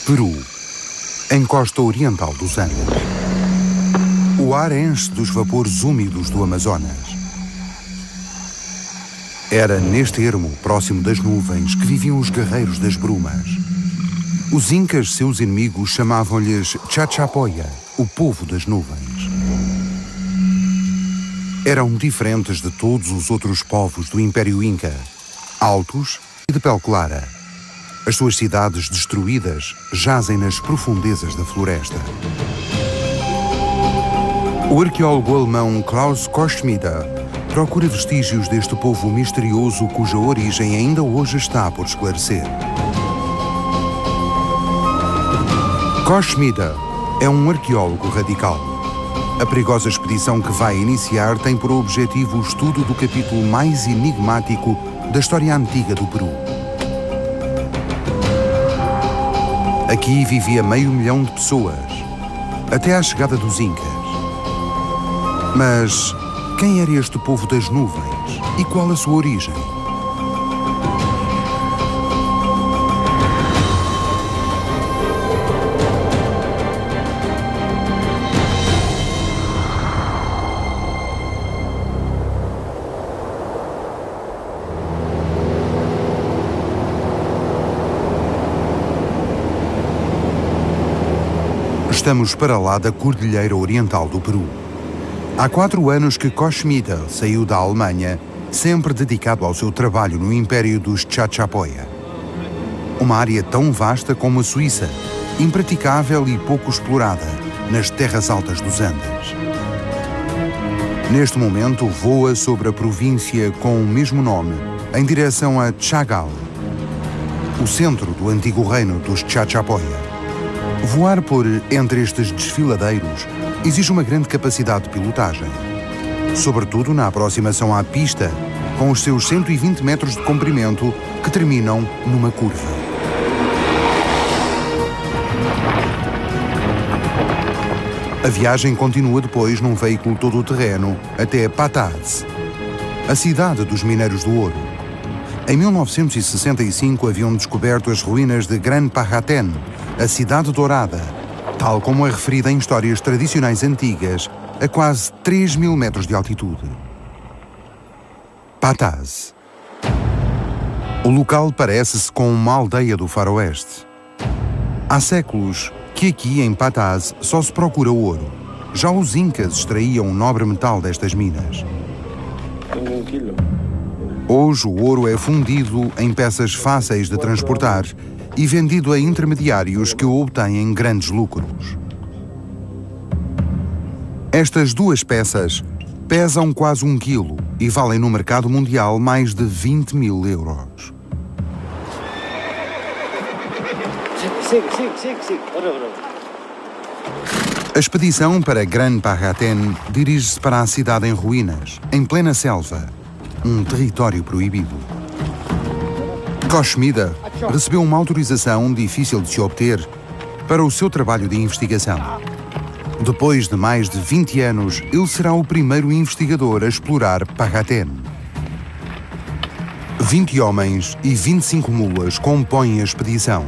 Peru, encosta oriental dos Andes. O ar enche dos vapores úmidos do Amazonas. Era neste ermo, próximo das nuvens, que viviam os guerreiros das brumas. Os incas, seus inimigos, chamavam-lhes Chachapoya, o povo das nuvens. Eram diferentes de todos os outros povos do Império Inca, altos e de pele clara. As suas cidades destruídas jazem nas profundezas da floresta. O arqueólogo alemão Klaus Koschmider procura vestígios deste povo misterioso cuja origem ainda hoje está por esclarecer. Koschmider é um arqueólogo radical. A perigosa expedição que vai iniciar tem por objetivo o estudo do capítulo mais enigmático da história antiga do Peru. Aqui vivia 500 mil de pessoas, até à chegada dos Incas. Mas quem era este povo das nuvens e qual a sua origem? Estamos para lá da Cordilheira Oriental do Peru. Há 4 anos que Koschmider saiu da Alemanha, sempre dedicado ao seu trabalho no Império dos Chachapoya. Uma área tão vasta como a Suíça, impraticável e pouco explorada, nas terras altas dos Andes. Neste momento voa sobre a província com o mesmo nome, em direção a Chagal, o centro do antigo reino dos Chachapoya. Voar por entre estes desfiladeiros exige uma grande capacidade de pilotagem, sobretudo na aproximação à pista, com os seus 120 metros de comprimento que terminam numa curva. A viagem continua depois num veículo todo-terreno até Pataz, a cidade dos mineiros do ouro. Em 1965 haviam descoberto as ruínas de Gran Pajaten, a Cidade Dourada, tal como é referida em histórias tradicionais antigas, a quase 3.000 metros de altitude. Pataz. O local parece-se com uma aldeia do faroeste. Há séculos que aqui em Pataz só se procura ouro. Já os incas extraíam o nobre metal destas minas. Hoje o ouro é fundido em peças fáceis de transportar e vendido a intermediários que o obtêm grandes lucros. Estas 2 peças pesam quase 1 quilo e valem no mercado mundial mais de 20.000 euros. A expedição para Gran Pajaten dirige-se para a cidade em ruínas, em plena selva, um território proibido. Koschmider recebeu uma autorização difícil de se obter para o seu trabalho de investigação. Depois de mais de 20 anos, ele será o primeiro investigador a explorar Pajaten. 20 homens e 25 mulas compõem a expedição.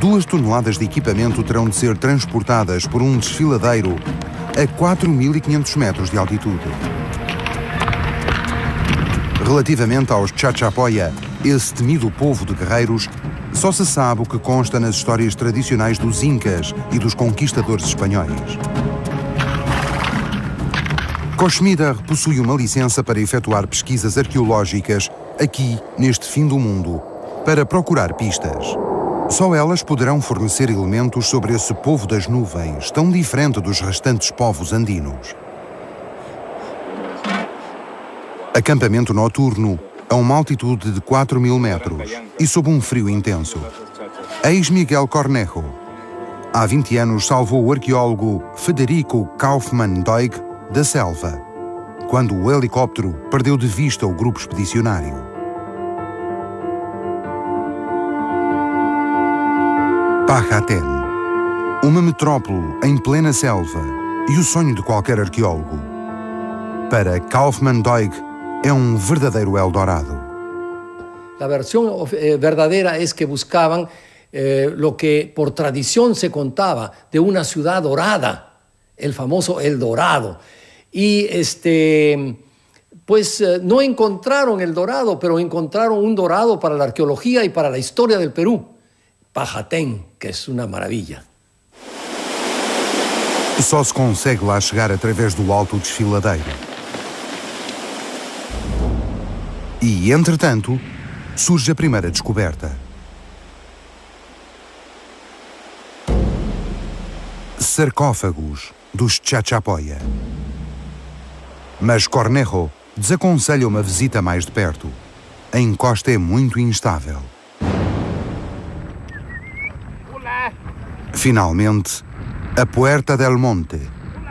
2 toneladas de equipamento terão de ser transportadas por um desfiladeiro a 4.500 metros de altitude. Relativamente aos Chachapoya, esse temido povo de guerreiros, só se sabe o que consta nas histórias tradicionais dos Incas e dos conquistadores espanhóis. Koschmider possui uma licença para efetuar pesquisas arqueológicas aqui, neste fim do mundo, para procurar pistas. Só elas poderão fornecer elementos sobre esse povo das nuvens, tão diferente dos restantes povos andinos. Acampamento noturno a uma altitude de 4.000 metros e sob um frio intenso. Eis Miguel Cornejo. Há 20 anos salvou o arqueólogo Federico Kaufmann Doig da selva, quando o helicóptero perdeu de vista o grupo expedicionário. Pajaten, uma metrópole em plena selva e o sonho de qualquer arqueólogo. Para Kaufmann Doig, é um verdadeiro Eldorado. La versión verdadera es que buscaban lo que por tradición se contaba de una ciudad dorada, el famoso El Dorado. Y no encontraron el dorado, pero encontraron un dorado para la arqueología y para la historia del Perú, Pajatén, que es una maravilla. Só se consegue lá chegar através do Alto Desfiladeiro. E, entretanto, surge a primeira descoberta. Sarcófagos dos Chachapoya. Mas Cornejo desaconselha uma visita mais de perto. A encosta é muito instável. Finalmente, a Puerta del Monte,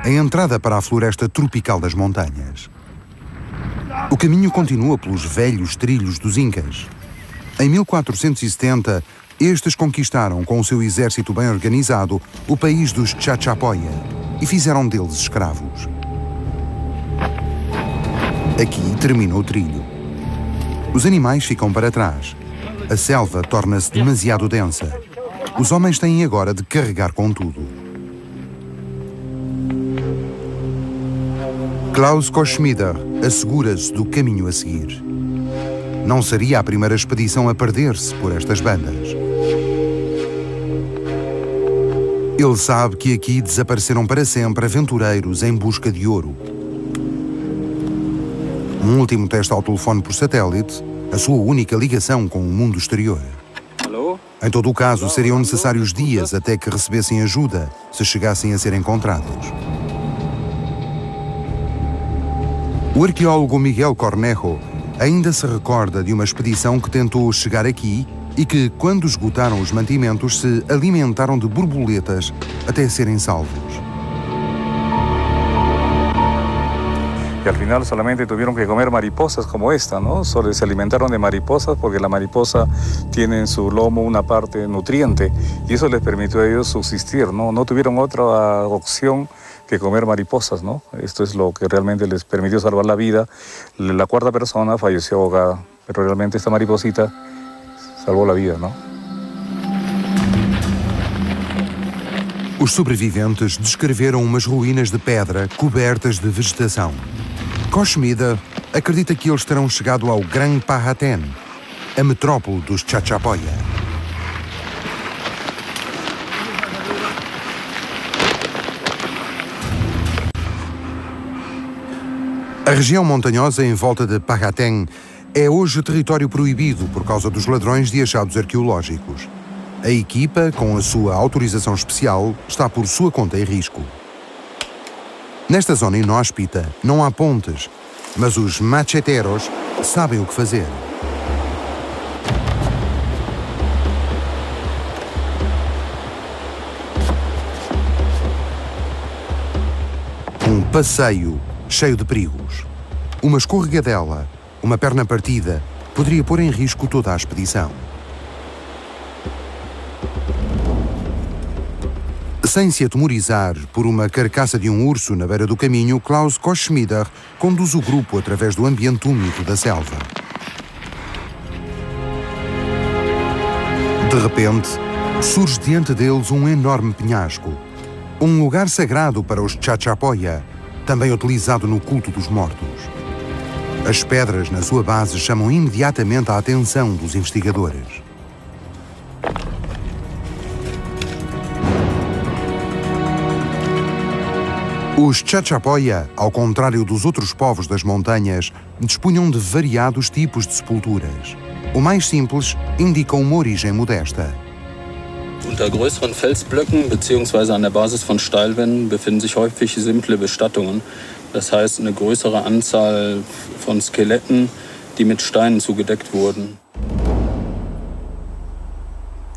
a entrada para a floresta tropical das montanhas. O caminho continua pelos velhos trilhos dos Incas. Em 1470, estes conquistaram, com o seu exército bem organizado, o país dos Chachapoya e fizeram deles escravos. Aqui termina o trilho. Os animais ficam para trás. A selva torna-se demasiado densa. Os homens têm agora de carregar com tudo. Klaus Koschmider assegura-se do caminho a seguir. Não seria a primeira expedição a perder-se por estas bandas. Ele sabe que aqui desapareceram para sempre aventureiros em busca de ouro. Um último teste ao telefone por satélite, a sua única ligação com o mundo exterior. Em todo o caso, seriam necessários dias até que recebessem ajuda, se chegassem a ser encontrados. O arqueólogo Miguel Cornejo ainda se recorda de uma expedição que tentou chegar aqui e que, quando esgotaram os mantimentos, se alimentaram de borboletas até serem salvos. Y al final solamente tuvieron que comer mariposas como esta, ¿no? Solo se alimentaron de mariposas porque la mariposa tiene en su lomo una parte nutriente y eso les permitió a ellos subsistir, ¿no? No tuvieron otra opción que comer mariposas, ¿no? Esto es lo que realmente les permitió salvar la vida. La cuarta persona falleció ahogada, pero realmente esta mariposita salvou a vida, não? Os sobreviventes descreveram umas ruínas de pedra cobertas de vegetação. Koschmider acredita que eles terão chegado ao Gran Pajatén, a metrópole dos Chachapoya. A região montanhosa em volta de Pajatén é hoje território proibido por causa dos ladrões de achados arqueológicos. A equipa, com a sua autorização especial, está por sua conta e risco. Nesta zona inóspita não há pontes, mas os macheteros sabem o que fazer. Um passeio cheio de perigos. Uma escorregadela, uma perna partida, poderia pôr em risco toda a expedição. Sem se atemorizar por uma carcaça de um urso na beira do caminho, Klaus Koschmider conduz o grupo através do ambiente úmido da selva. De repente, surge diante deles um enorme penhasco. Um lugar sagrado para os Chachapoya, também utilizado no culto dos mortos. As pedras na sua base chamam imediatamente a atenção dos investigadores. Os Chachapoya, ao contrário dos outros povos das montanhas, dispunham de variados tipos de sepulturas. O mais simples indica uma origem modesta. Unter größeren Felsblöcken bzw. an der Basis von Steilwänden befinden sich häufig simple Bestattungen. Das heißt, eine größere Anzahl von Skeletten, die mit Steinen zugedeckt wurden.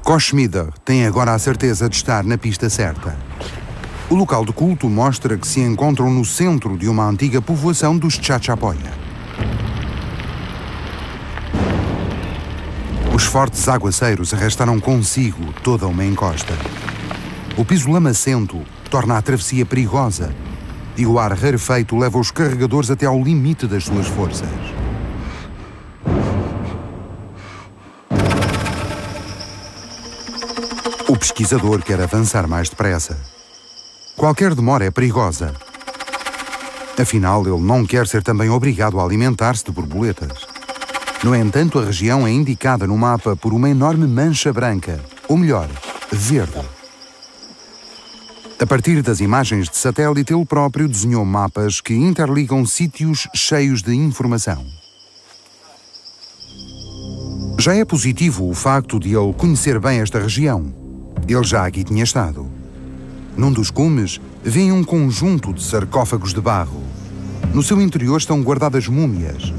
Koschmider tem agora a certeza de estar na pista certa. O local de culto mostra que se encontram no centro de uma antiga povoação dos Chachapoya. Os fortes aguaceiros arrastaram consigo toda uma encosta. O piso lamacento torna a travessia perigosa e o ar rarefeito leva os carregadores até ao limite das suas forças. O pesquisador quer avançar mais depressa. Qualquer demora é perigosa. Afinal, ele não quer ser também obrigado a alimentar-se de borboletas. No entanto, a região é indicada no mapa por uma enorme mancha branca, ou melhor, verde. A partir das imagens de satélite, ele próprio desenhou mapas que interligam sítios cheios de informação. Já é positivo o facto de ele conhecer bem esta região. Ele já aqui tinha estado. Num dos cumes, vê um conjunto de sarcófagos de barro. No seu interior estão guardadas múmias.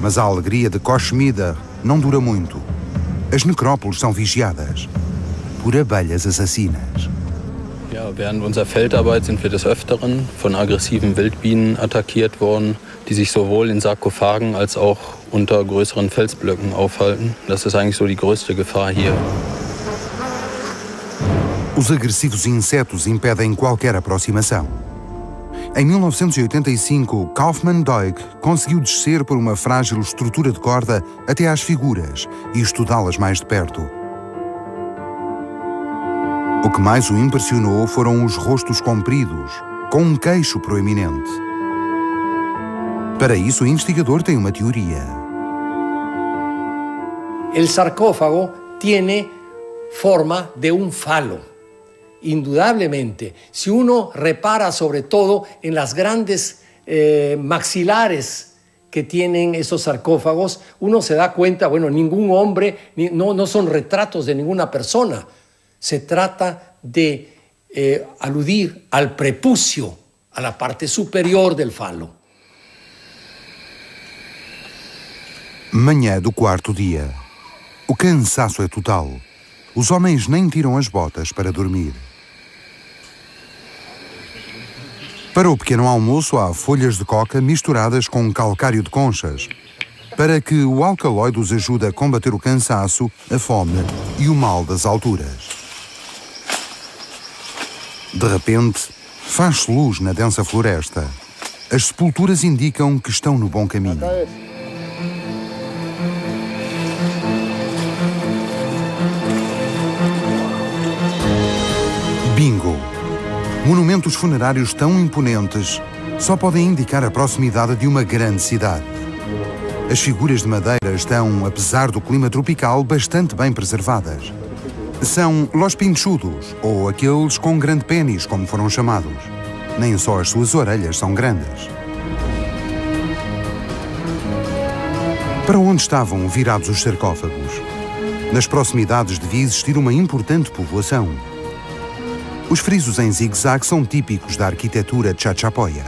Mas a alegria de Koschmider não dura muito. As necrópoles são vigiadas por abelhas assassinas. Ja, während unserer Feldarbeit sind wir des Öfteren von aggressiven Wildbienen attackiert worden, die sich sowohl in Sarkophagen als auch unter größeren Felsblöcken aufhalten. Das ist eigentlich so die größte Gefahr hier. Os agressivos insetos impedem qualquer aproximação. Em 1985, Kaufmann-Doig conseguiu descer por uma frágil estrutura de corda até às figuras e estudá-las mais de perto. O que mais o impressionou foram os rostos compridos, com um queixo proeminente. Para isso, o investigador tem uma teoria. El sarcófago tiene forma de un falo. Indudablemente, si uno repara sobre todo en las grandes maxilares que tienen esos sarcófagos, uno se da cuenta, bueno, ningún hombre, no son retratos de ninguna persona. Se trata de aludir al prepucio, a la parte superior del falo. Manhã do quarto dia. O cansaço é total. Os homens nem tiram as botas para dormir. Para o pequeno almoço há folhas de coca misturadas com calcário de conchas, para que o alcaloide os ajude a combater o cansaço, a fome e o mal das alturas. De repente, faz-se luz na densa floresta. As sepulturas indicam que estão no bom caminho. Bingo! Monumentos funerários tão imponentes só podem indicar a proximidade de uma grande cidade. As figuras de madeira estão, apesar do clima tropical, bastante bem preservadas. São los pinchudos, ou aqueles com grande pênis, como foram chamados. Nem só as suas orelhas são grandes. Para onde estavam virados os sarcófagos? Nas proximidades devia existir uma importante povoação. Os frisos em zigue-zague são típicos da arquitetura chachapoia.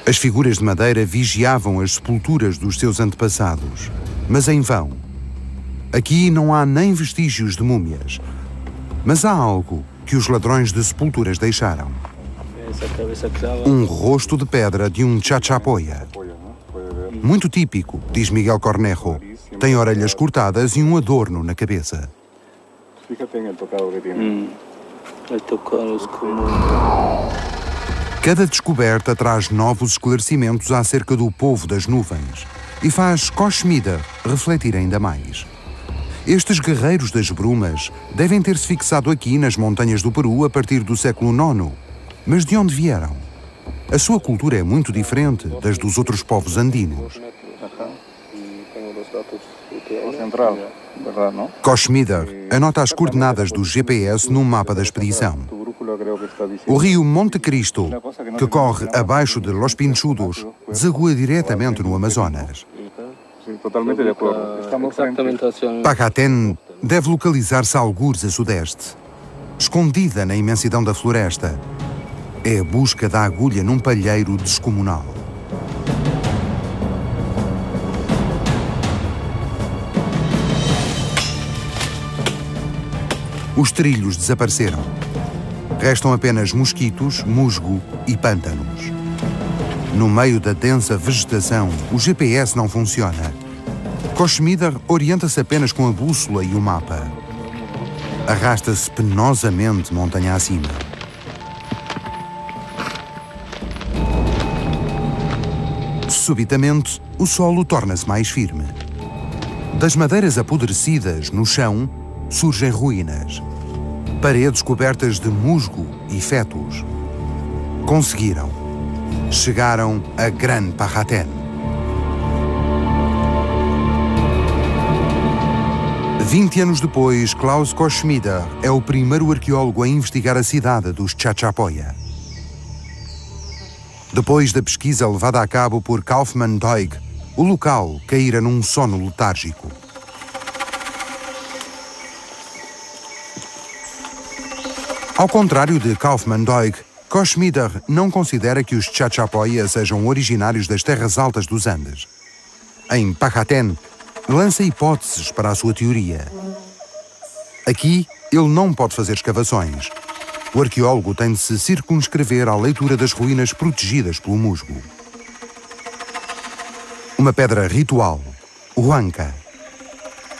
As figuras de madeira vigiavam as sepulturas dos seus antepassados, mas em vão. Aqui não há nem vestígios de múmias, mas há algo que os ladrões de sepulturas deixaram. Um rosto de pedra de um chachapoia. Muito típico, diz Miguel Cornejo. Tem orelhas cortadas e um adorno na cabeça. Cada descoberta traz novos esclarecimentos acerca do povo das nuvens e faz Koschmider refletir ainda mais. Estes guerreiros das brumas devem ter-se fixado aqui nas montanhas do Peru a partir do século IX. Mas de onde vieram? A sua cultura é muito diferente das dos outros povos andinos. Koschmider anota as coordenadas do GPS num mapa da expedição. O rio Monte Cristo, que corre abaixo de Los Pinchudos, desagua diretamente no Amazonas. Pacatén deve localizar-se a algures a sudeste. Escondida na imensidão da floresta, é a busca da agulha num palheiro descomunal. Os trilhos desapareceram. Restam apenas mosquitos, musgo e pântanos. No meio da densa vegetação, o GPS não funciona. Koschmider orienta-se apenas com a bússola e o mapa. Arrasta-se penosamente montanha acima. Subitamente, o solo torna-se mais firme. Das madeiras apodrecidas no chão surgem ruínas. Paredes cobertas de musgo e fetos. Conseguiram. Chegaram a Gran Pajaten. 20 anos depois, Klaus Koschmider é o primeiro arqueólogo a investigar a cidade dos Chachapoya. Depois da pesquisa levada a cabo por Kaufmann Doig, o local caíra num sono letárgico. Ao contrário de Kaufmann Doig, Koschmider não considera que os Chachapoya sejam originários das terras altas dos Andes. Em Pajaten, lança hipóteses para a sua teoria. Aqui, ele não pode fazer escavações. O arqueólogo tem de se circunscrever à leitura das ruínas protegidas pelo musgo. Uma pedra ritual, o Huanca,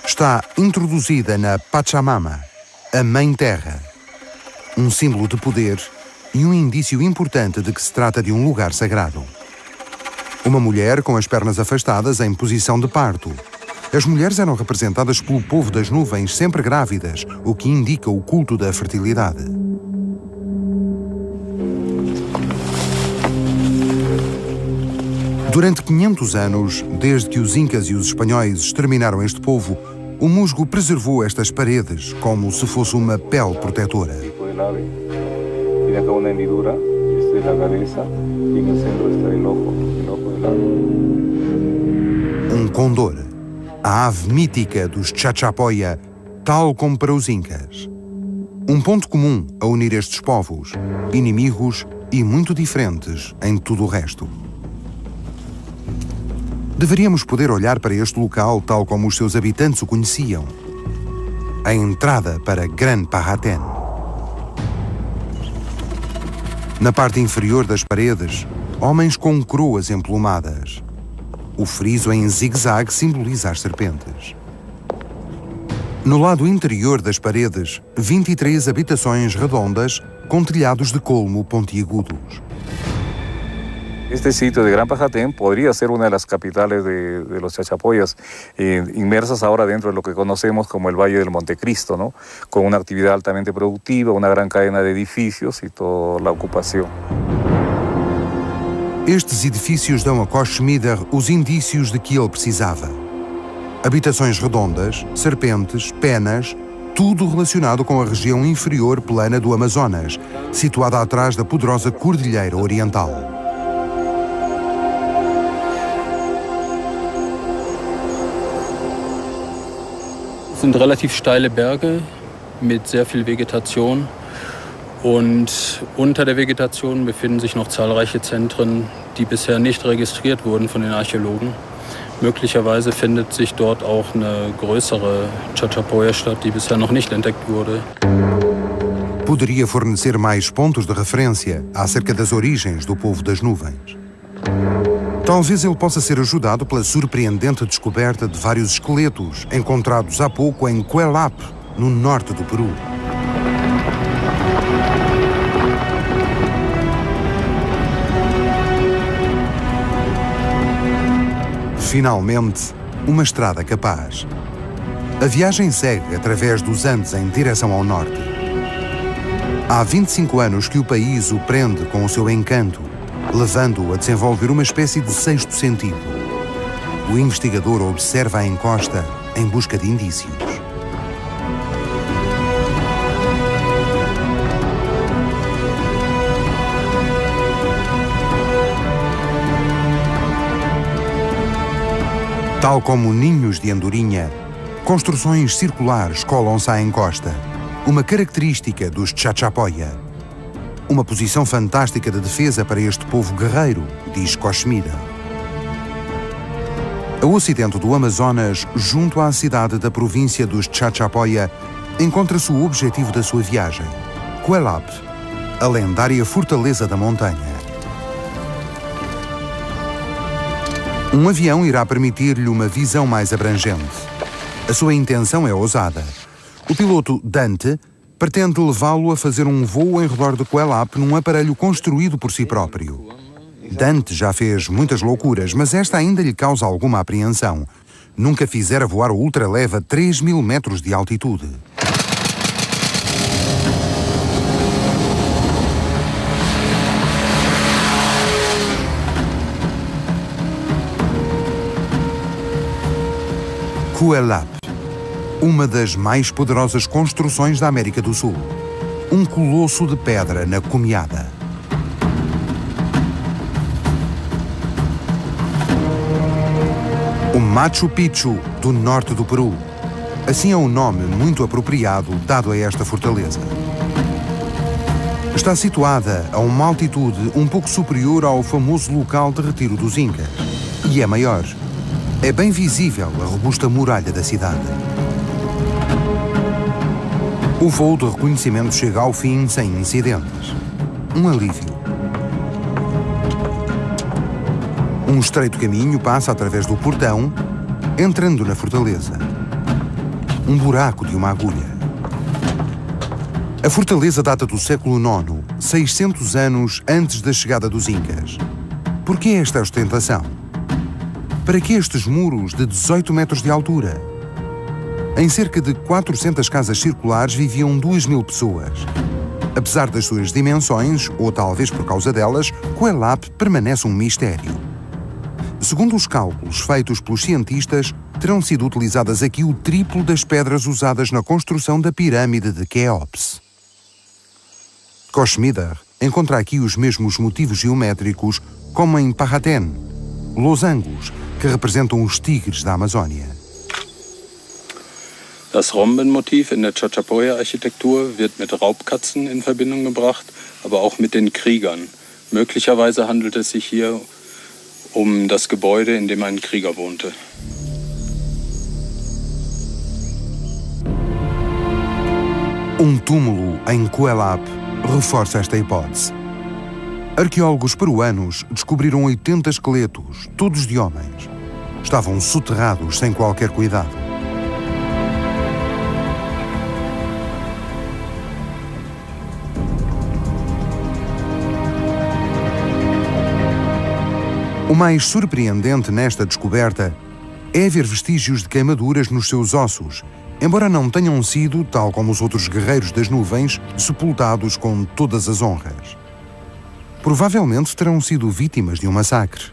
está introduzida na Pachamama, a Mãe Terra, um símbolo de poder e um indício importante de que se trata de um lugar sagrado. Uma mulher com as pernas afastadas em posição de parto. As mulheres eram representadas pelo povo das nuvens, sempre grávidas, o que indica o culto da fertilidade. Durante 500 anos, desde que os incas e os espanhóis exterminaram este povo, o musgo preservou estas paredes como se fosse uma pele protetora. Um condor, a ave mítica dos Chachapoya, tal como para os incas. Um ponto comum a unir estes povos, inimigos e muito diferentes em tudo o resto. Deveríamos poder olhar para este local tal como os seus habitantes o conheciam. A entrada para Gran Pajaten. Na parte inferior das paredes, homens com coroas emplumadas. O friso em zigue-zague simboliza as serpentes. No lado interior das paredes, 23 habitações redondas com telhados de colmo pontiagudos. Este sitio de Gran Pajaten podría ser una de las capitales de los Chachapoyas, inmersas ahora dentro de lo que conocemos como el Valle del Montecristo, ¿no? Con una actividad altamente productiva, una gran cadena de edificios y toda la ocupación. Estes edifícios dão a Koschmider os indícios de que ele precisava. Habitações redondas, serpentes, penas, tudo relacionado com a região inferior plana do Amazonas, situada atrás da poderosa Cordilheira Oriental. Es sind relativ steile Berge mit sehr viel Vegetation und unter der Vegetation befinden sich noch zahlreiche Zentren, die bisher nicht registriert wurden von den Archäologen. Möglicherweise findet sich dort auch eine größere Chachapoya-Stadt, die bisher noch nicht entdeckt wurde. Poderia fornecer mais pontos de referência acerca das origens do povo das nuvens. Talvez ele possa ser ajudado pela surpreendente descoberta de vários esqueletos encontrados há pouco em Cuelap, no norte do Peru. Finalmente, uma estrada capaz. A viagem segue através dos Andes em direção ao norte. Há 25 anos que o país o prende com o seu encanto, levando-o a desenvolver uma espécie de sexto sentido. O investigador observa a encosta em busca de indícios. Tal como ninhos de andorinha, construções circulares colam-se à encosta, uma característica dos Chachapoya. Uma posição fantástica de defesa para este povo guerreiro, diz Koschmider. A ocidente do Amazonas, junto à cidade da província dos Chachapoya, encontra-se o objetivo da sua viagem, Cuelap, a lendária fortaleza da montanha. Um avião irá permitir-lhe uma visão mais abrangente. A sua intenção é ousada. O piloto Dante pretende levá-lo a fazer um voo em redor de Cuelap num aparelho construído por si próprio. Dante já fez muitas loucuras, mas esta ainda lhe causa alguma apreensão. nunca fizera voar o ultraleve a 3.000 metros de altitude. Cuelap, uma das mais poderosas construções da América do Sul. Um colosso de pedra na Comiada. O Machu Picchu do norte do Peru. Assim é o nome muito apropriado dado a esta fortaleza. Está situada a uma altitude um pouco superior ao famoso local de retiro dos Incas. E é maior. É bem visível a robusta muralha da cidade. O voo de reconhecimento chega ao fim sem incidentes. Um alívio. Um estreito caminho passa através do portão, entrando na fortaleza. Um buraco de uma agulha. A fortaleza data do século IX, 600 anos antes da chegada dos Incas. Por que esta ostentação? Para que estes muros de 18 metros de altura? Em cerca de 400 casas circulares viviam 2.000 pessoas. Apesar das suas dimensões, ou talvez por causa delas, Cuelap permanece um mistério. Segundo os cálculos feitos pelos cientistas, terão sido utilizadas aqui o triplo das pedras usadas na construção da pirâmide de Quéops. Cochmíder encontra aqui os mesmos motivos geométricos como em Pahatén, losangos, que representam os tigres da Amazônia. Das Rhombenmotiv in der Chachapoya-Architektur wird mit Raubkatzen in Verbindung gebracht, aber auch mit den Kriegern. Möglicherweise handelt es sich hier um das Gebäude, in dem ein Krieger wohnte. Um túmulo em Cuelap reforça esta hipótese. Arqueólogos peruanos descobriram 80 esqueletos, todos de homens. Estavam soterrados sem qualquer cuidado. O mais surpreendente nesta descoberta é ver vestígios de queimaduras nos seus ossos, embora não tenham sido, tal como os outros guerreiros das nuvens, sepultados com todas as honras. Provavelmente terão sido vítimas de um massacre.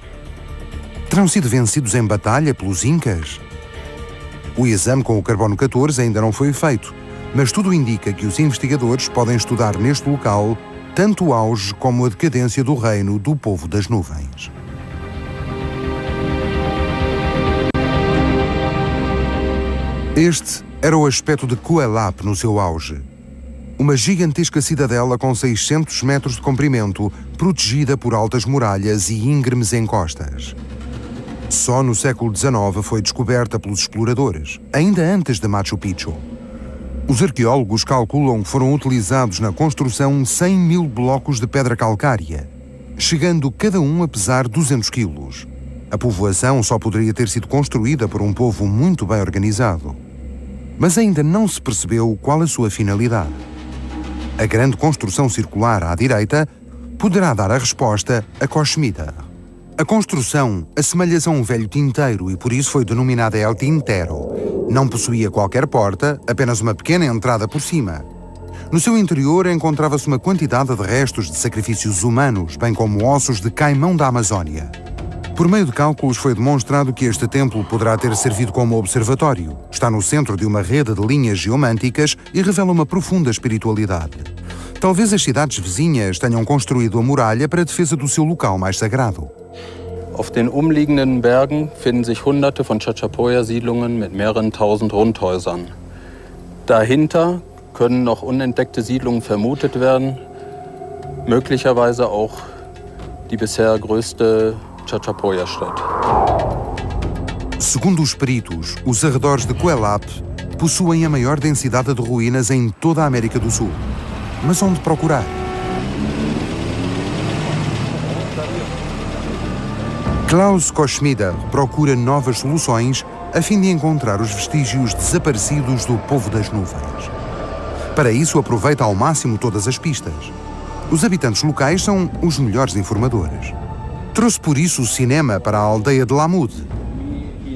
Terão sido vencidos em batalha pelos Incas? O exame com o carbono 14 ainda não foi feito, mas tudo indica que os investigadores podem estudar neste local tanto o auge como a decadência do reino do povo das nuvens. Este era o aspecto de Cuelap no seu auge. Uma gigantesca cidadela com 600 metros de comprimento, protegida por altas muralhas e íngremes encostas. Só no século XIX foi descoberta pelos exploradores, ainda antes de Machu Picchu. Os arqueólogos calculam que foram utilizados na construção 100.000 blocos de pedra calcária, chegando cada um a pesar 200 quilos. A povoação só poderia ter sido construída por um povo muito bem organizado. Mas ainda não se percebeu qual a sua finalidade. A grande construção circular à direita poderá dar a resposta a Cochmíder. A construção assemelha-se a um velho tinteiro e por isso foi denominada El Tintero. Não possuía qualquer porta, apenas uma pequena entrada por cima. No seu interior encontrava-se uma quantidade de restos de sacrifícios humanos, bem como ossos de caimão da Amazônia. Por meio de cálculos foi demonstrado que este templo poderá ter servido como observatório. Está no centro de uma rede de linhas geomânticas e revela uma profunda espiritualidade. Talvez as cidades vizinhas tenham construído a muralha para a defesa do seu local mais sagrado. Auf den umliegenden Bergen finden sich hunderte von Chachapoya-Siedlungen mit mehreren tausend Rundhäusern. Dahinter können noch unentdeckte Siedlungen vermutet werden, möglicherweise auch die bisher größte Chachapoya-Stadt. Segundo os peritos, os arredores de Cuelap possuem a maior densidade de ruínas em toda a América do Sul. Mas onde procurar? Klaus Cochmíder procura novas soluções a fim de encontrar os vestígios desaparecidos do povo das nuvens. Para isso, aproveita ao máximo todas as pistas. Os habitantes locais são os melhores informadores. Trouxe por isso o cinema para a aldeia de Lamud.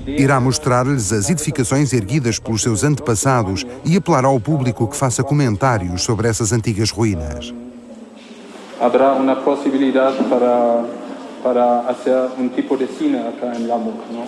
Irá mostrar-lhes as edificações erguidas pelos seus antepassados e apelar ao público que faça comentários sobre essas antigas ruínas. Habrá uma possibilidade para fazer tipo de cine acá em Lamut, ¿no?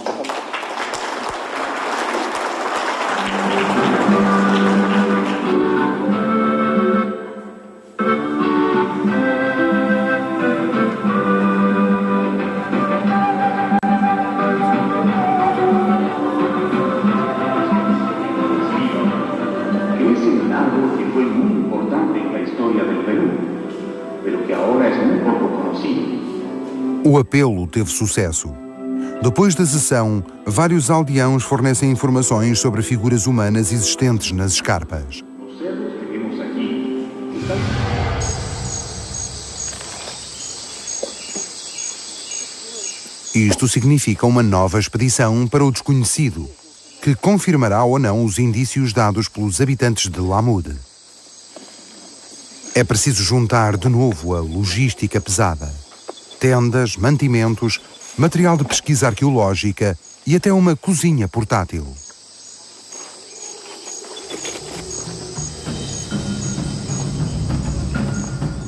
O apelo teve sucesso. Depois da sessão, vários aldeãos fornecem informações sobre figuras humanas existentes nas escarpas. Isto significa uma nova expedição para o desconhecido, que confirmará ou não os indícios dados pelos habitantes de Lamud. É preciso juntar de novo a logística pesada. Tendas, mantimentos, material de pesquisa arqueológica e até uma cozinha portátil.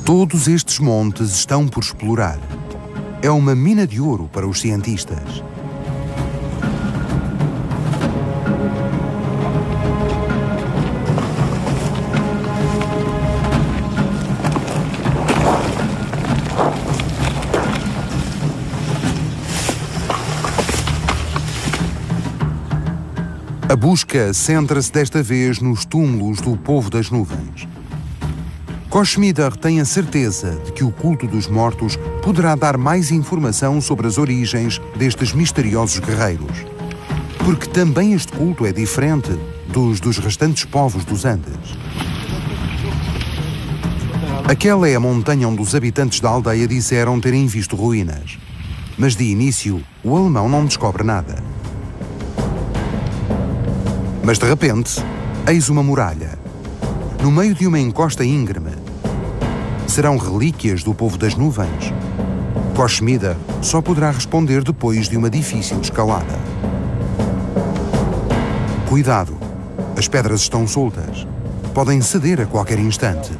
Todos estes montes estão por explorar. É uma mina de ouro para os cientistas. A busca centra-se desta vez nos túmulos do povo das nuvens. Koschmider tem a certeza de que o culto dos mortos poderá dar mais informação sobre as origens destes misteriosos guerreiros. Porque também este culto é diferente dos restantes povos dos Andes. Aquela é a montanha onde os habitantes da aldeia disseram terem visto ruínas. Mas de início, o alemão não descobre nada. Mas de repente, eis uma muralha, no meio de uma encosta íngreme. Serão relíquias do povo das nuvens? Koschmider só poderá responder depois de uma difícil escalada. Cuidado, as pedras estão soltas. Podem ceder a qualquer instante.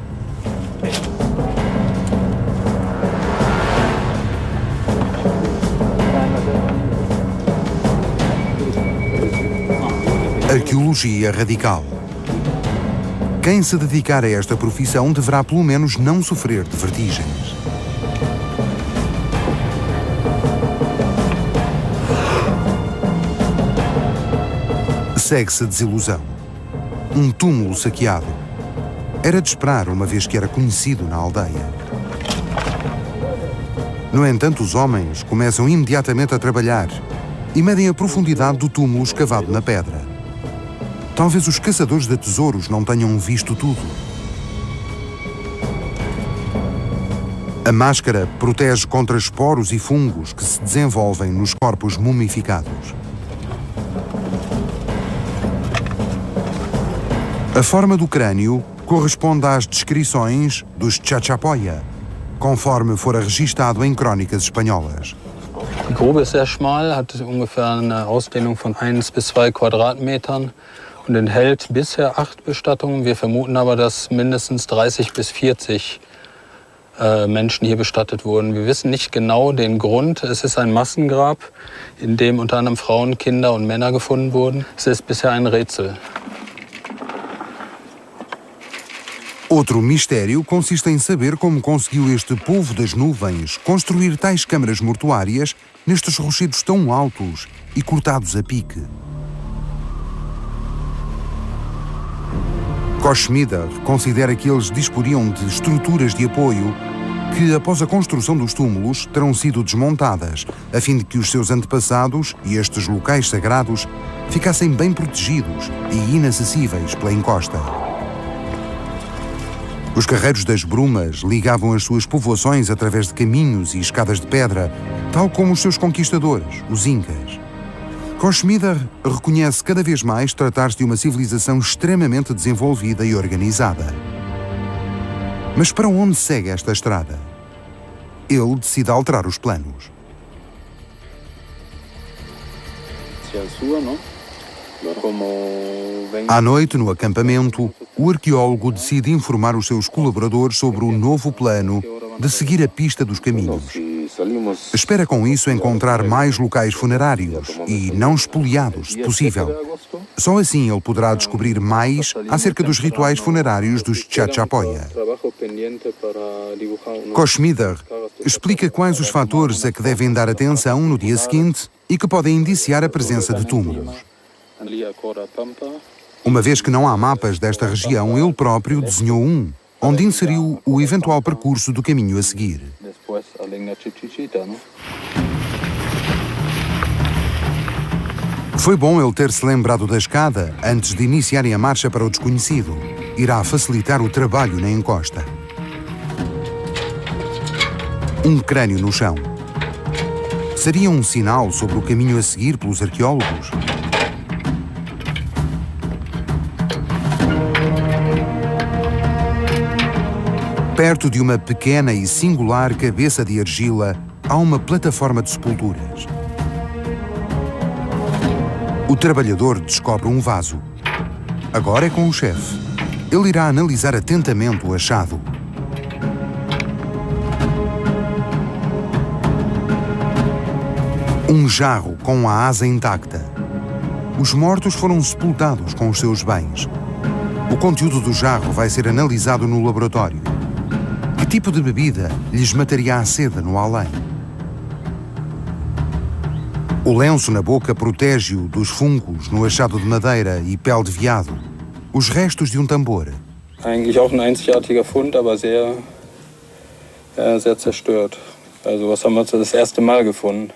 Arqueologia radical. Quem se dedicar a esta profissão deverá pelo menos não sofrer de vertigens. Segue-se a desilusão. Um túmulo saqueado. Era de esperar, uma vez que era conhecido na aldeia. No entanto, os homens começam imediatamente a trabalhar e medem a profundidade do túmulo escavado na pedra. Talvez os caçadores de tesouros não tenham visto tudo. A máscara protege contra esporos e fungos que se desenvolvem nos corpos mumificados. A forma do crânio corresponde às descrições dos Chachapoya, conforme fora registado em crónicas espanholas. Die Grube ist sehr schmal, hat ungefähr eine Ausdehnung von 1 bis 2 Quadratmetern und enthält bisher 8 Bestattungen. Wir vermuten aber, dass mindestens 30 bis 40 Menschen hier bestattet wurden. Wir wissen nicht genau den Grund. Es ist ein Massengrab, in dem unter anderem Frauen, Kinder und Männer gefunden wurden. Es ist bisher ein Rätsel. Outro mistério consiste em saber como conseguiu este povo das nuvens construir tais câmaras mortuárias nestes rochedos tão altos e cortados a pique. Koschmider considera que eles disporiam de estruturas de apoio que, após a construção dos túmulos, terão sido desmontadas, a fim de que os seus antepassados e estes locais sagrados ficassem bem protegidos e inacessíveis pela encosta. Os carreiros das brumas ligavam as suas povoações através de caminhos e escadas de pedra, tal como os seus conquistadores, os Incas. Koschmider reconhece cada vez mais tratar-se de uma civilização extremamente desenvolvida e organizada. Mas para onde segue esta estrada? Ele decide alterar os planos. À noite, no acampamento, o arqueólogo decide informar os seus colaboradores sobre o novo plano de seguir a pista dos caminhos. Espera com isso encontrar mais locais funerários e não espoliados, se possível. Só assim ele poderá descobrir mais acerca dos rituais funerários dos Chachapoya. Koschmider explica quais os fatores a que devem dar atenção no dia seguinte e que podem indiciar a presença de túmulos. Uma vez que não há mapas desta região, ele próprio desenhou um, onde inseriu o eventual percurso do caminho a seguir. Foi bom ele ter-se lembrado da escada antes de iniciarem a marcha para o desconhecido. Irá facilitar o trabalho na encosta. Um crânio no chão. Seria um sinal sobre o caminho a seguir pelos arqueólogos? Perto de uma pequena e singular cabeça de argila, há uma plataforma de sepulturas. O trabalhador descobre um vaso. Agora é com o chefe. Ele irá analisar atentamente o achado. Um jarro com a asa intacta. Os mortos foram sepultados com os seus bens. O conteúdo do jarro vai ser analisado no laboratório. Que tipo de bebida lhes mataria a sede no além? O lenço na boca protege-o dos fungos no achado de madeira e pele de veado. Os restos de um tambor. Eigentlich auch ein einzigartiger Fund, aber sehr zerstört. Also was haben wir das erste Mal gefunden?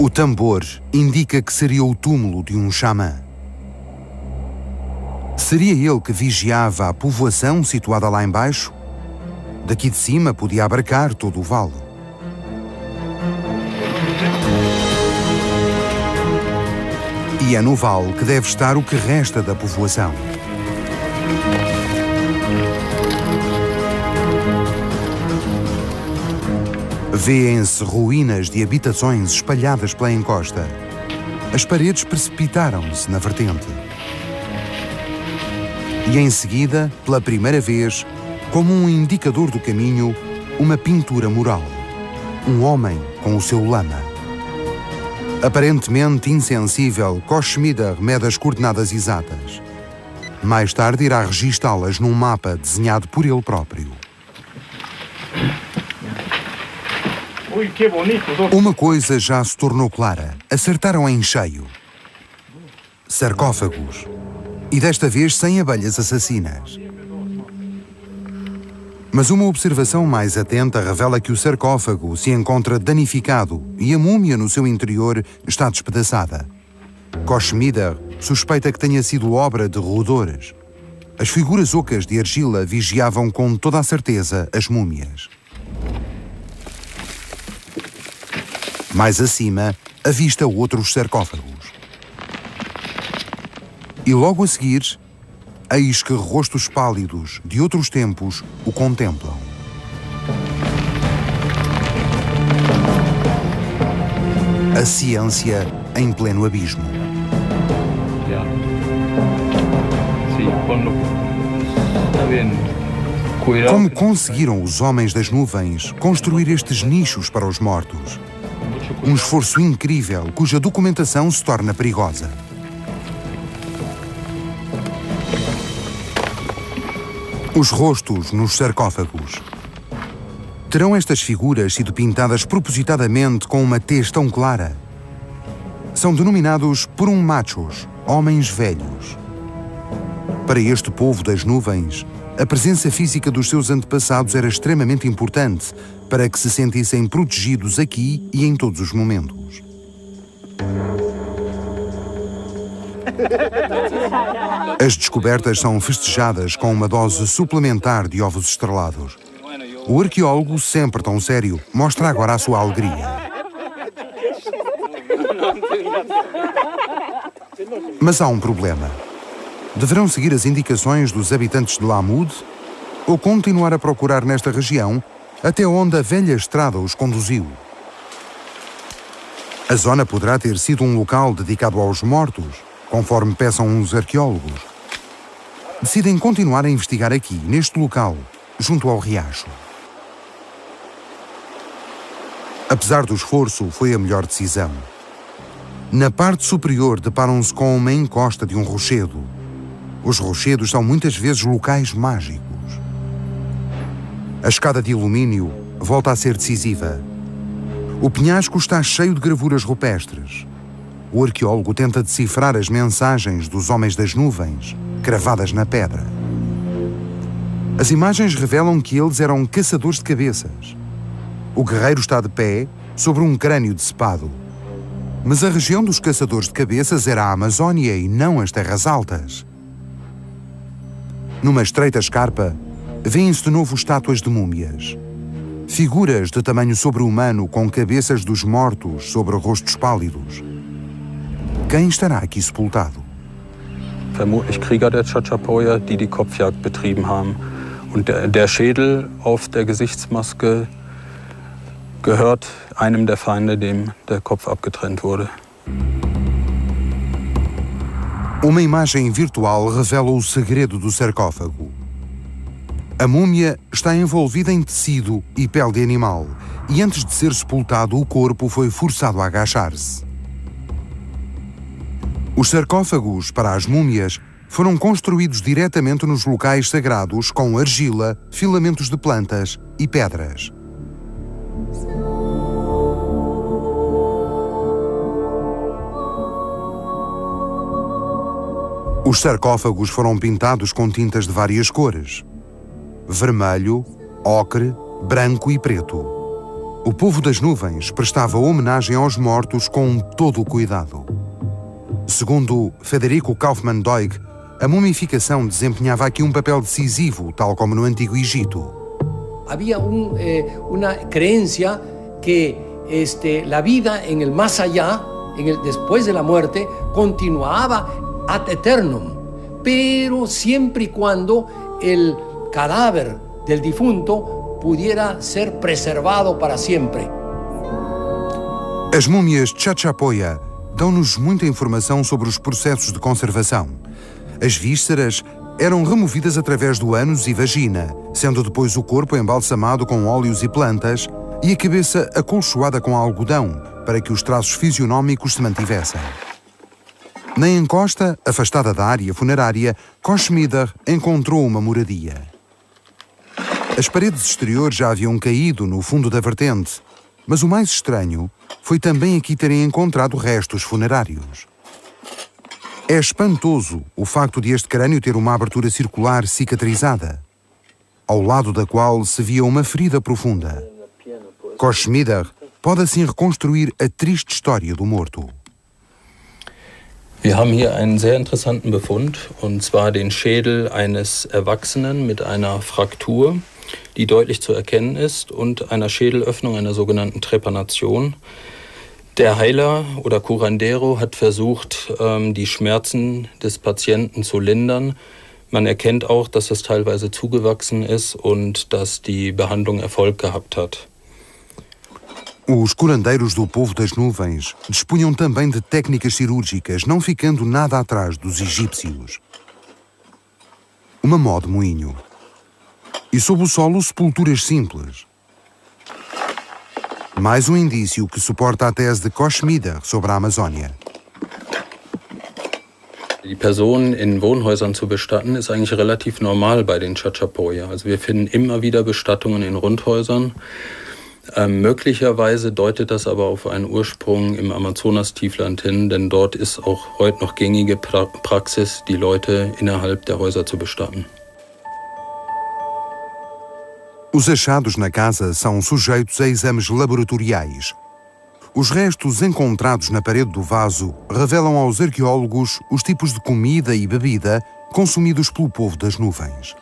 O tambor indica que seria o túmulo de um xamã. Seria ele que vigiava a povoação situada lá embaixo? Daqui de cima podia abarcar todo o vale. E é no vale que deve estar o que resta da povoação. Vêem-se ruínas de habitações espalhadas pela encosta. As paredes precipitaram-se na vertente. E em seguida, pela primeira vez, como um indicador do caminho, uma pintura mural. Um homem com o seu lama. Aparentemente insensível, Koschmider mede as coordenadas exatas. Mais tarde irá registá-las num mapa desenhado por ele próprio. Uma coisa já se tornou clara. Acertaram em cheio. Sarcófagos. E desta vez sem abelhas assassinas. Mas uma observação mais atenta revela que o sarcófago se encontra danificado e a múmia no seu interior está despedaçada. Koschmider suspeita que tenha sido obra de roedores. As figuras ocas de argila vigiavam com toda a certeza as múmias. Mais acima, avista outros sarcófagos. E logo a seguir, eis que rostos pálidos de outros tempos o contemplam. A ciência em pleno abismo. Como conseguiram os homens das nuvens construir estes nichos para os mortos? Um esforço incrível cuja documentação se torna perigosa. Os rostos nos sarcófagos. Terão estas figuras sido pintadas propositadamente com uma tez tão clara? São denominados machos, homens velhos. Para este povo das nuvens, a presença física dos seus antepassados era extremamente importante para que se sentissem protegidos aqui e em todos os momentos. As descobertas são festejadas com uma dose suplementar de ovos estrelados. O arqueólogo, sempre tão sério, mostra agora a sua alegria. Mas há um problema. Deverão seguir as indicações dos habitantes de Lamud ou continuar a procurar nesta região até onde a velha estrada os conduziu? A zona poderá ter sido um local dedicado aos mortos, conforme peçam os arqueólogos. Decidem continuar a investigar aqui, neste local, junto ao riacho. Apesar do esforço, foi a melhor decisão. Na parte superior deparam-se com uma encosta de um rochedo. Os rochedos são muitas vezes locais mágicos. A escada de alumínio volta a ser decisiva. O penhasco está cheio de gravuras rupestres. O arqueólogo tenta decifrar as mensagens dos homens das nuvens, cravadas na pedra. As imagens revelam que eles eram caçadores de cabeças. O guerreiro está de pé sobre um crânio decepado. Mas a região dos caçadores de cabeças era a Amazónia e não as terras altas. Numa estreita escarpa, vêem-se de novo estátuas de múmias. Figuras de tamanho sobre-humano com cabeças dos mortos sobre rostos pálidos. Quem estará aqui sepultado? Vermutlich Krieger der Chachapoya, die Kopfjagd betrieben haben. Und der Schädel auf der Gesichtsmaske gehört einem der Feinde, dem der Kopf abgetrennt wurde. Uma imagem virtual revela o segredo do sarcófago. A múmia está envolvida em tecido e pele de animal, e antes de ser sepultado, o corpo foi forçado a agachar-se. Os sarcófagos para as múmias foram construídos diretamente nos locais sagrados com argila, filamentos de plantas e pedras. Os sarcófagos foram pintados com tintas de várias cores: vermelho, ocre, branco e preto. O povo das nuvens prestava homenagem aos mortos com todo o cuidado. Segundo Federico Kaufmann Doig, a mumificação desempenhava aqui um papel decisivo, tal como no Antigo Egito. Había una creencia que la vida en el más allá, después de la muerte, continuaba ad eternum, pero siempre y cuando el cadáver del difunto pudiera ser preservado para siempre. As múmias Chachapoya dão-nos muita informação sobre os processos de conservação. As vísceras eram removidas através do ânus e vagina, sendo depois o corpo embalsamado com óleos e plantas e a cabeça acolchoada com algodão para que os traços fisionómicos se mantivessem. Na encosta, afastada da área funerária, Koschmider encontrou uma moradia. As paredes exteriores já haviam caído no fundo da vertente, mas o mais estranho foi também aqui terem encontrado restos funerários. É espantoso o facto de este crânio ter uma abertura circular cicatrizada, ao lado da qual se via uma ferida profunda. Koschmider pode assim reconstruir a triste história do morto. Wir haben hier einen sehr interessanten Befund, und zwar den Schädel eines Erwachsenen mit einer Fraktur, die deutlich zu erkennen ist, und einer Schädelöffnung, einer sogenannten Trepanation. Der Heiler oder Curandero hat versucht, die Schmerzen des Patienten zu lindern. Man erkennt auch, dass das teilweise zugewachsen ist und dass die Behandlung Erfolg gehabt hat. Os curandeiros do povo das nuvens dispunham também de técnicas cirúrgicas, não ficando nada atrás dos egípcios. Uma mó de moinho. E sob o solo, sepulturas simples. Mais um indício que suporta a tese de Koschmider sobre a Amazónia. Die Personen in Wohnhäusern zu bestatten, ist eigentlich relativ normal bei den Chachapoya. Also wir finden immer wieder Bestattungen in Rundhäusern. Möglicherweise deutet das aber auf einen Ursprung im Amazonas-Tiefland hin, denn dort ist auch heute noch gängige Praxis, die Leute innerhalb der Häuser zu bestatten. Os achados na casa são sujeitos a exames laboratoriais. Os restos encontrados na parede do vaso revelam aos arqueólogos os tipos de comida e bebida consumidos pelo povo das nuvens.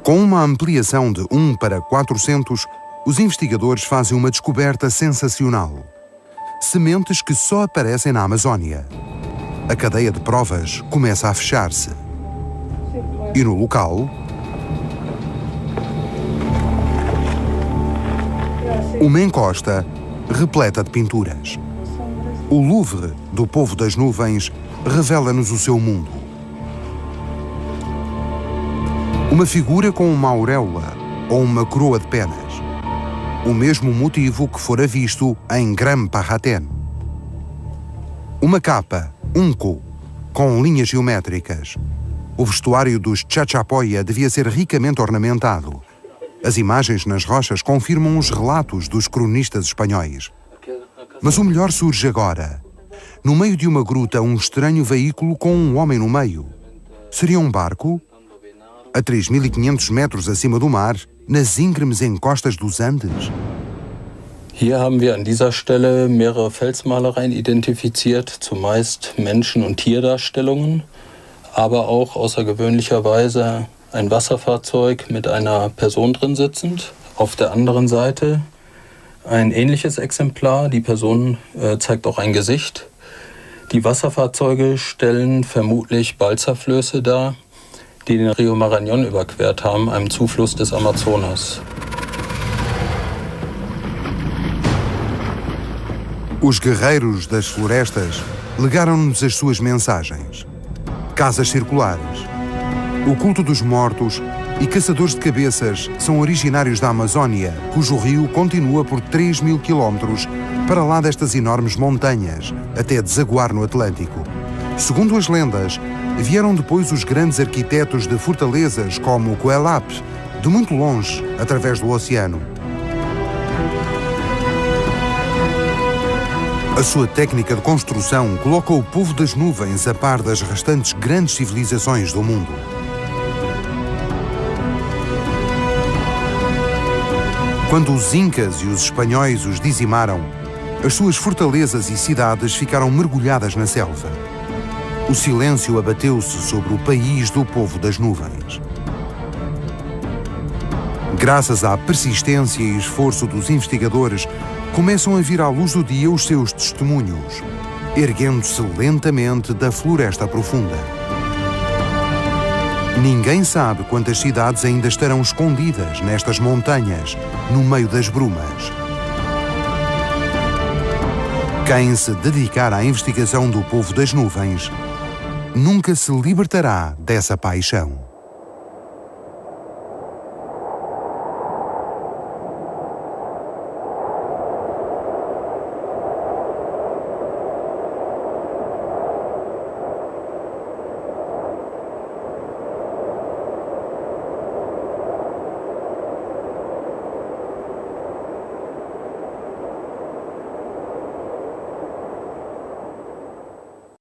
Com uma ampliação de 1 para 400, os investigadores fazem uma descoberta sensacional. Sementes que só aparecem na Amazónia. A cadeia de provas começa a fechar-se. E no local, Uma encosta repleta de pinturas. O Louvre, do povo das nuvens, revela-nos o seu mundo. Uma figura com uma auréola ou uma coroa de penas. O mesmo motivo que fora visto em Grand Parraten. Uma capa, unco, com linhas geométricas. O vestuário dos Chachapoya devia ser ricamente ornamentado. As imagens nas rochas confirmam os relatos dos cronistas espanhóis. Mas o melhor surge agora. No meio de uma gruta, um estranho veículo com um homem no meio. Seria um barco? A 3.500 metros acima do mar, nas íngremes encostas dos Andes? Hier haben wir an dieser Stelle mehrere Felsmalereien identifiziert, zumeist Menschen- und Tierdarstellungen, aber auch außergewöhnlicherweise ein Wasserfahrzeug mit einer Person drin sitzend. Auf der anderen Seite ein ähnliches Exemplar, die Person zeigt auch ein Gesicht. Die Wasserfahrzeuge stellen vermutlich Balsaflöße dar, die den Rio Marañón überquert haben, einem Zufluss des Amazonas. Os guerreiros das florestas legaram-nos as suas mensagens. Casas circulares, o culto dos mortos e caçadores de cabeças são originários da Amazónia, cujo rio continua por 3.000 quilómetros para lá destas enormes montanhas, até desaguar no Atlântico. Segundo as lendas, vieram depois os grandes arquitetos de fortalezas como Coelap, de muito longe, através do oceano. A sua técnica de construção coloca o povo das nuvens a par das restantes grandes civilizações do mundo. Quando os incas e os espanhóis os dizimaram, as suas fortalezas e cidades ficaram mergulhadas na selva. O silêncio abateu-se sobre o país do povo das nuvens. Graças à persistência e esforço dos investigadores, começam a vir à luz do dia os seus testemunhos, erguendo-se lentamente da floresta profunda. Ninguém sabe quantas cidades ainda estarão escondidas nestas montanhas, no meio das brumas. Quem se dedicar à investigação do povo das nuvens nunca se libertará dessa paixão.